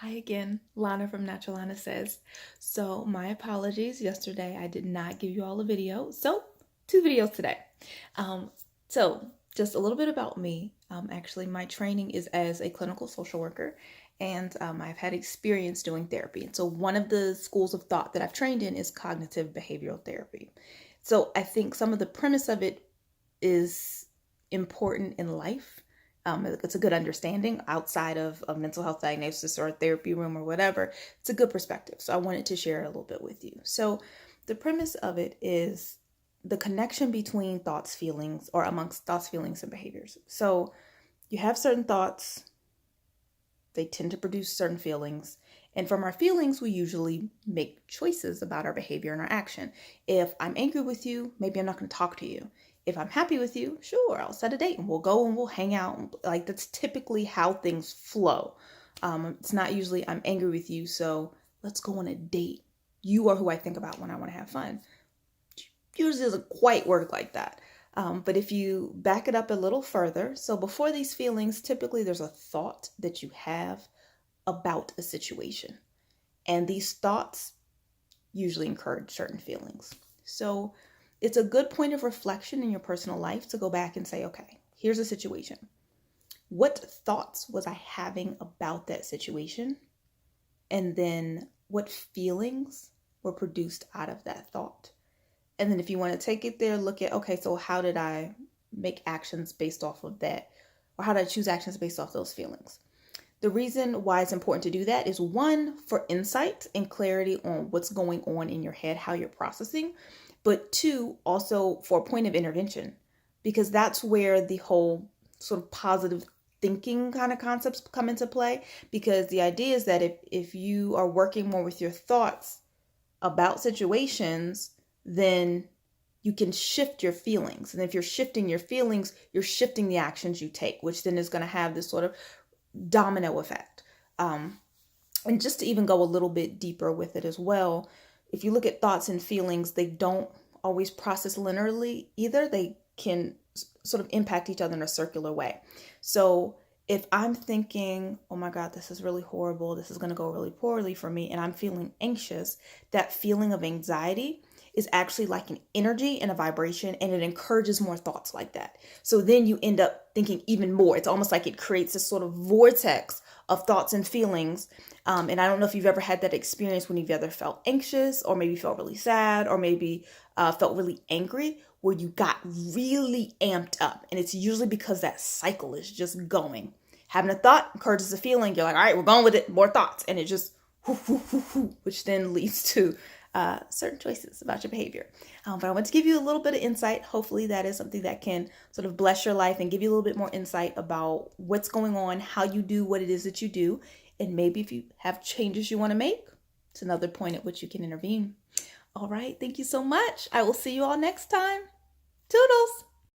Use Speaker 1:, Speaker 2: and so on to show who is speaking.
Speaker 1: Hi again, Lana from Natural Lana Says. So my apologies, yesterday I did not give you all a video, so two videos today. Um, so just a little bit about me. Actually, my training is as a clinical social worker, and I've had experience doing therapy. And so one of the schools of thought that I've trained in is cognitive behavioral therapy. So I think some of the premise of it is important in life. It's a good understanding outside of a mental health diagnosis or a therapy room or whatever. It's a good perspective. So I wanted to share a little bit with you. So the premise of it is the connection between thoughts, feelings, or amongst thoughts, feelings, and behaviors. So you have certain thoughts, they tend to produce certain feelings. And from our feelings, we usually make choices about our behavior and our action. If I'm angry with you, maybe I'm not going to talk to you. If I'm happy with you, sure, I'll set a date and we'll go and we'll hang out. Like that's typically how things flow. It's not usually I'm angry with you, so let's go on a date. You are who I think about when I want to have fun. Usually doesn't quite work like that. But if you back it up a little further, so before these feelings, typically there's a thought that you have about a situation. And these thoughts usually encourage certain feelings. So it's a good point of reflection in your personal life to go back and say, okay, here's a situation. What thoughts was I having about that situation? And then what feelings were produced out of that thought? And then if you want to take it there, look at, okay, so how did I make actions based off of that? Or how did I choose actions based off those feelings? The reason why it's important to do that is one, for insight and clarity on what's going on in your head, how you're processing, but two, also for a point of intervention, because that's where the whole sort of positive thinking kind of concepts come into play. Because the idea is that if you are working more with your thoughts about situations, then you can shift your feelings. And if you're shifting your feelings, you're shifting the actions you take, which then is going to have this sort of domino effect. And just to even go a little bit deeper with it as well, if you look at thoughts and feelings, they don't always process linearly either. They can sort of impact each other in a circular way. So if I'm thinking, oh my God, this is really horrible, this is going to go really poorly for me, and I'm feeling anxious, that feeling of anxiety is actually like an energy and a vibration, and it encourages more thoughts like that. So then you end up thinking even more. It's almost like it creates this sort of vortex of thoughts and feelings. And I don't know if you've ever had that experience when you've either felt anxious or maybe felt really sad or maybe felt really angry, where you got really amped up. And it's usually because that cycle is just going. Having a thought encourages a feeling. You're like, all right, we're going with it. More thoughts. And it just, which then leads to certain choices about your behavior. But I want to give you a little bit of insight. Hopefully that is something that can sort of bless your life and give you a little bit more insight about what's going on, how you do what it is that you do. And maybe if you have changes you want to make, it's another point at which you can intervene. All right. Thank you so much. I will see you all next time. Toodles.